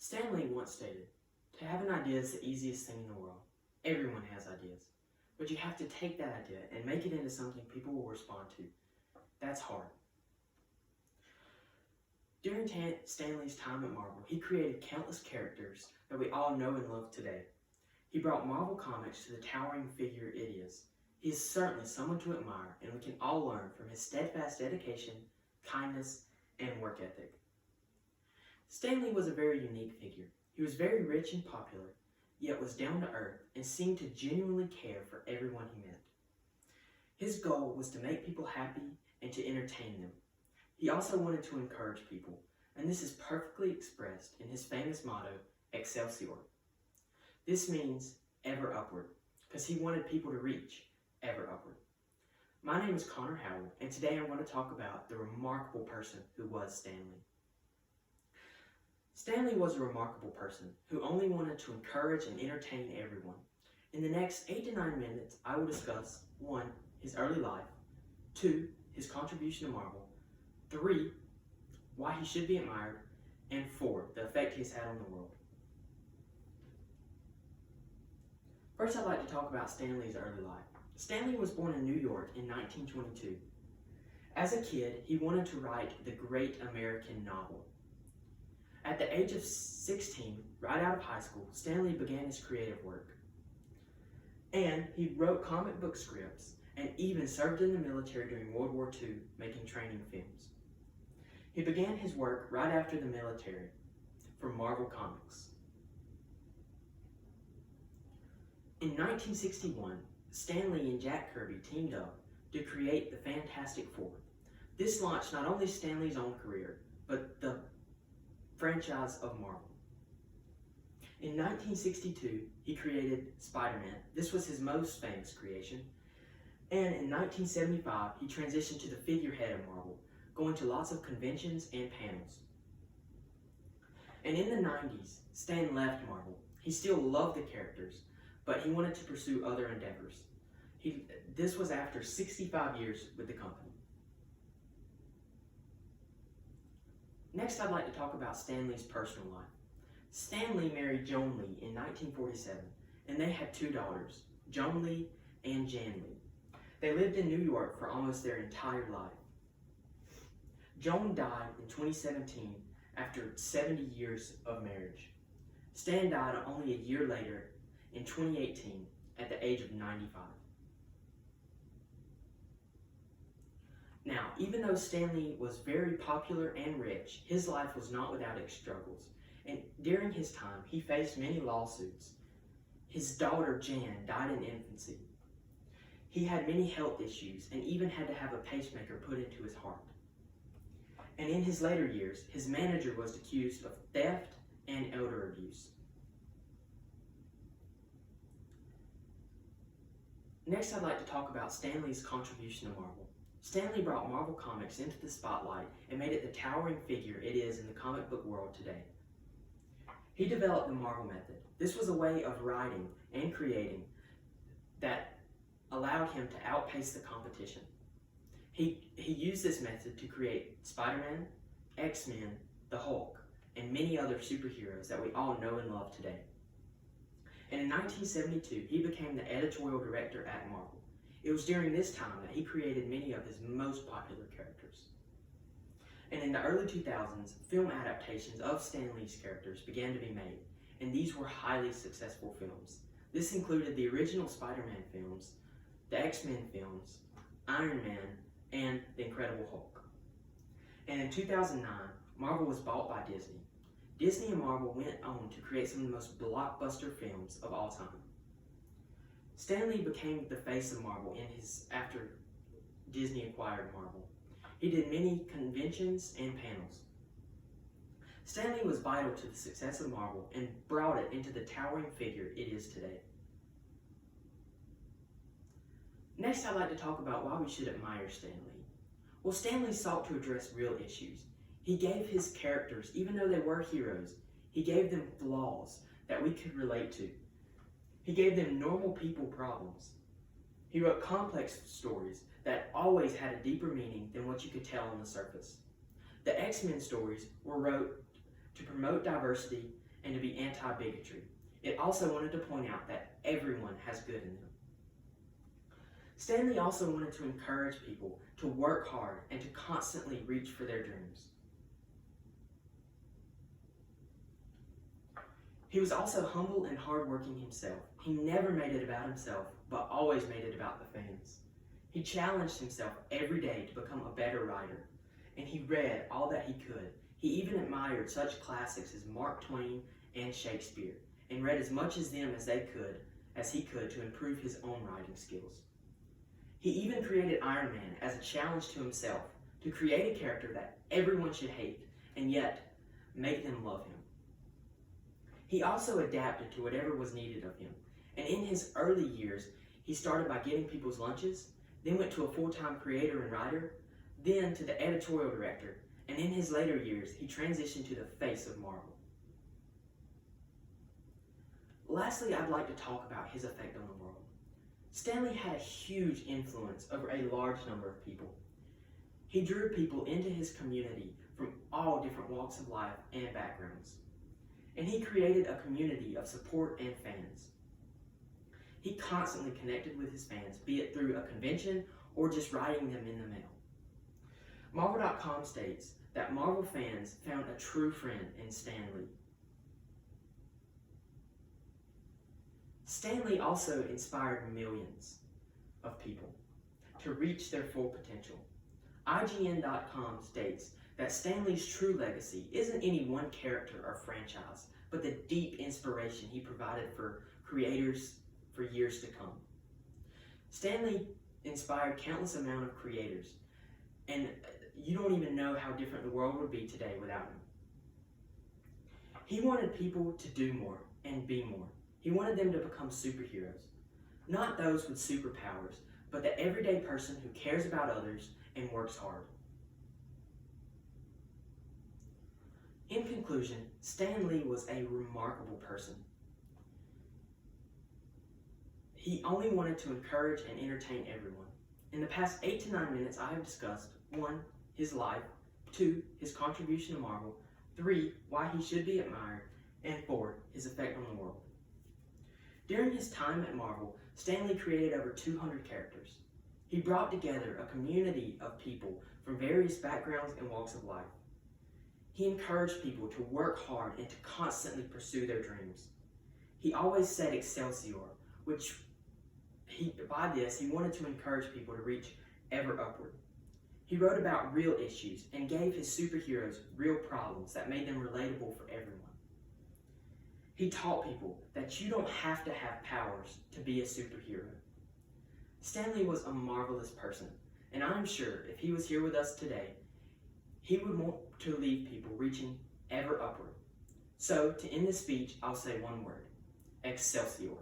Stanley once stated, "To have an idea is the easiest thing in the world. Everyone has ideas. But you have to take that idea and make it into something people will respond to. That's hard." During Stanley's time at Marvel, he created countless characters that we all know and love today. He brought Marvel Comics to the towering figure it is. He is certainly someone to admire, and we can all learn from his steadfast dedication, kindness, and work ethic. Stanley was a very unique figure. He was very rich and popular, yet was down to earth and seemed to genuinely care for everyone he met. His goal was to make people happy and to entertain them. He also wanted to encourage people, and this is perfectly expressed in his famous motto, Excelsior. This means ever upward, because he wanted people to reach ever upward. My name is Connor Howell, and today I'm going to talk about the remarkable person who was Stanley. Stanley was a remarkable person who only wanted to encourage and entertain everyone. In the next 8 to 9 minutes, I will discuss 1. His early life, 2. His contribution to Marvel, 3. Why he should be admired, and 4. The effect he has had on the world. First, I'd like to talk about Stanley's early life. Stanley was born in New York in 1922. As a kid, he wanted to write the great American novel. At the age of 16, right out of high school, Stanley began his creative work. And he wrote comic book scripts and even served in the military during World War II, making training films. He began his work right after the military for Marvel Comics. In 1961, Stanley and Jack Kirby teamed up to create the Fantastic Four. This launched not only Stanley's own career, but the franchise of Marvel. In 1962, he created Spider-Man. This was his most famous creation. And in 1975, he transitioned to the figurehead of Marvel, going to lots of conventions and panels. And in the 90s, Stan left Marvel. He still loved the characters, but he wanted to pursue other endeavors. This was after 65 years with the company. Next, I'd like to talk about Stanley's personal life. Stanley married Joan Lee in 1947, and they had 2 daughters, Joan Lee and Jan Lee. They lived in New York for almost their entire life. Joan died in 2017 after 70 years of marriage. Stan died only a year later in 2018 at the age of 95. Now, even though Stanley was very popular and rich, his life was not without its struggles. And during his time, he faced many lawsuits. His daughter, Jan, died in infancy. He had many health issues and even had to have a pacemaker put into his heart. And in his later years, his manager was accused of theft and elder abuse. Next, I'd like to talk about Stanley's contribution to Marvel. Stanley brought Marvel Comics into the spotlight and made it the towering figure it is in the comic book world today. He developed the Marvel method. This was a way of writing and creating that allowed him to outpace the competition. He used this method to create Spider-Man, X-Men, the Hulk, and many other superheroes that we all know and love today. And in 1972, he became the editorial director at Marvel. It was during this time that he created many of his most popular characters. And in the early 2000s, film adaptations of Stan Lee's characters began to be made, and these were highly successful films. This included the original Spider-Man films, the X-Men films, Iron Man, and The Incredible Hulk. And in 2009, Marvel was bought by Disney. Disney and Marvel went on to create some of the most blockbuster films of all time. Stan Lee became the face of Marvel after Disney acquired Marvel. He did many conventions and panels. Stan Lee was vital to the success of Marvel and brought it into the towering figure it is today. Next, I'd like to talk about why we should admire Stan Lee. Well, Stan Lee sought to address real issues. He gave his characters, even though they were heroes, he gave them flaws that we could relate to. He gave them normal people problems. He wrote complex stories that always had a deeper meaning than what you could tell on the surface. The X-Men stories were wrote to promote diversity and to be anti-bigotry. It also wanted to point out that everyone has good in them. Stanley also wanted to encourage people to work hard and to constantly reach for their dreams. He was also humble and hardworking himself. He never made it about himself, but always made it about the fans. He challenged himself every day to become a better writer, and he read all that he could. He even admired such classics as Mark Twain and Shakespeare, and read as much as them as he could to improve his own writing skills. He even created Iron Man as a challenge to himself to create a character that everyone should hate and yet make them love him. He also adapted to whatever was needed of him, and in his early years, he started by getting people's lunches, then went to a full-time creator and writer, then to the editorial director, and in his later years, he transitioned to the face of Marvel. Lastly, I'd like to talk about his effect on the world. Stanley had a huge influence over a large number of people. He drew people into his community from all different walks of life and backgrounds. And he created a community of support and fans. He constantly connected with his fans, be it through a convention or just writing them in the mail. Marvel.com states that Marvel fans found a true friend in Stan Lee. Stan Lee also inspired millions of people to reach their full potential. IGN.com states that Stan Lee's true legacy isn't any one character or franchise, but the deep inspiration he provided for creators for years to come. Stan Lee inspired countless amount of creators, and you don't even know how different the world would be today without him. He wanted people to do more and be more. He wanted them to become superheroes, not those with superpowers, but the everyday person who cares about others and works hard. In conclusion, Stan Lee was a remarkable person. He only wanted to encourage and entertain everyone. In the past 8 to 9 minutes, I have discussed 1. His life, 2. His contribution to Marvel, 3. Why he should be admired, and 4. His effect on the world. During his time at Marvel, Stan Lee created over 200 characters. He brought together a community of people from various backgrounds and walks of life. He encouraged people to work hard and to constantly pursue their dreams. He always said Excelsior, which by this he wanted to encourage people to reach ever upward. He wrote about real issues and gave his superheroes real problems that made them relatable for everyone. He taught people that you don't have to have powers to be a superhero. Stan Lee was a marvelous person, and I'm sure if he was here with us today, he would want to leave people reaching ever upward. So, to end this speech, I'll say one word: Excelsior.